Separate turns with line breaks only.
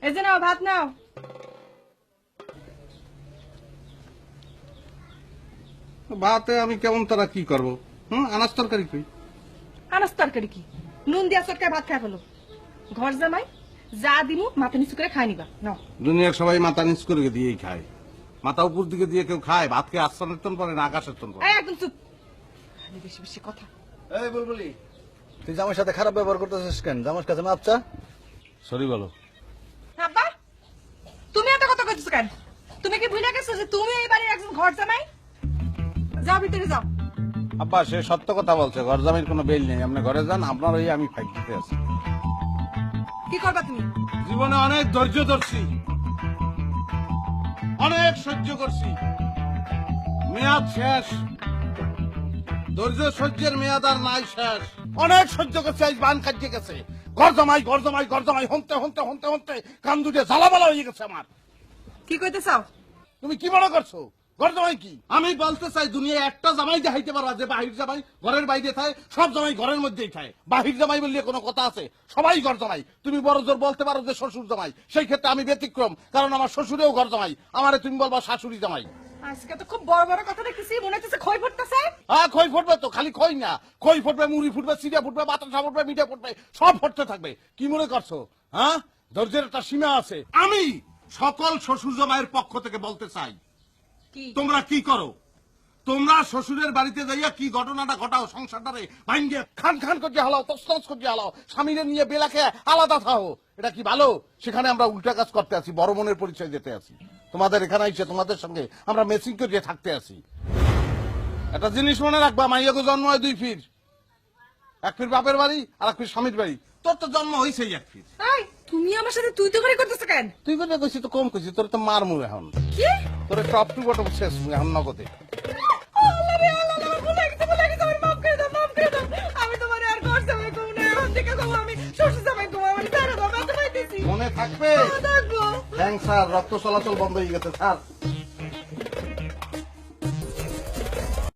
এই যে নাও ভাত নাও।
ভাতে আমি কেমন তারা কি করবো? আনাজ তরকারি কই?
আনাজ তরকারি কি? নুন দিয়া চটকায় ভাত খাই ফেলো। ঘর জামাই যা দিমু মাথা নিচু করে খাই নিবা নাও।
দুনিয়ার সবাই মাথা নিচ করে দিয়েই খায়। মাথা উপর দিকে দিয়ে কেউ খায়? ভাতকে আসমানের তন পরে না আকাশের তন পরে?
এই একদম চুপ, খালি বেশি বেশি কথা।
এই বুলবুলি, তুই জামাইয়ের সাথে খারাপ ব্যবহার করতেছিস কেন? জামাইয়ের কাছে মাপ চা।
সরি বলো।
আব্বা তুমি এত কথা কইতেছো কেন? তুমি কি ভুলে গেছো যে তুমি এই বাড়ির একজন ঘর জামাই? যাও ভিতরে যাও।
আব্বা সে সত্য কথা বলছে, ঘর জামির কোনো বেল নেই। আপনি ঘরে যান, আপনার ওই আমি ফাইট দিতে আছি।
কি করবা তুমি?
জীবনে অনেক ধৈর্য ধরছি, অনেক সহ্য করছি, মেয়াদ শেষ। ধৈর্য সহ্যের মেয়াদ আর নাই শেষ। অনেক সহ্য করছি, আজ বান কাটিয়ে গেছে। ঘর জামাই ঘর জামাই ঘর জামাই হন্তে হন্তে হন্তে হন্তে কান দুটে জ্বালাবালা হয়ে গেছে আমার।
কি কইতে চাও?
তুমি কি মনে করছো ঘর জামাই কি? আমি বলতে চাই দুনিয়া একটা জামাই দেখাইতে পারবা যে বাহির জামাই ঘরের বাইরে থাকে, সব জামাই ঘরের মধ্যেই থাকে। বাহির জামাই বললে কোনো কথা আছে? সবাই ঘর জামাই। তুমি বড় জোর বলতে পারো যে শ্বশুর জামাই, সেই ক্ষেত্রে আমি ব্যতিক্রম, কারণ আমার শ্বশুরেও ঘর জামাই। আমারে তুমি বলবা শাশুড়ি জামাই।
আজকে তো খুব বড় বড় কথা দেখতেছি, মনে হচ্ছে খই ফুটতেছে।
হ্যাঁ খই ফুটবে তো, খালি খই না, খই ফুটবে, মুড়ি ফুটবে, সিরিয়া ফুটবে, বাতাসা ফুটবে, মিঠা ফুটবে, সব ফুটতে থাকবে। কি মনে করছো? হ্যাঁ, ধৈর্যের একটা সীমা আছে। আমি সকল শ্বশুর জামাইয়ের পক্ষ থেকে বলতে চাই,
কি
তোমরা কি করো? তোমরা শ্বশুরের বাড়িতে যাইয়া কি ঘটনাটা ঘটাও? সংসারটারে ভাঙ্গে খান খান করে হালাও, তসতস করে হালাও, স্বামীরে নিয়ে বেলাকে আলাদা থাও। এটা কি ভালো? সেখানে আমরা উল্টা কাজ করতে আছি, বড় মনের পরিচয় দিতে আছি। তোমাদের এখানে এসে তোমাদের সঙ্গে আমরা মেসিং করে থাকতে আছি। একটা জিনিস মনে রাখবা, মাইয়াকে জন্ম হয় দুই ফির, এক ফির বাপের বাড়ি আর এক ফির স্বামীর বাড়ি। তোর তো জন্ম হয়েছেই এক ফির।
এই তুমি আমার সাথে তুই তো করে করতেছ কেন?
তুই করে কইছি তো কম কইছি, তোর তো মার মুখ এখন।
কি
তোর টপ টু বটম শেষ এখন নগদে।
আল্লাহ রে আল্লাহ, ভুলে গেছি আমার মাফ করে দাও, মাফ করে দাও। আমি তোমার আর ঘর জামাই কম না, এখন থেকে কম আমি শ্বশুর জামাই কম। আমি তারা বাবা তো পাইতেছি
মনে থাকবে।
দেখবো।
স্যার রক্ত চলাচল বন্ধ হয়ে গেছে স্যার।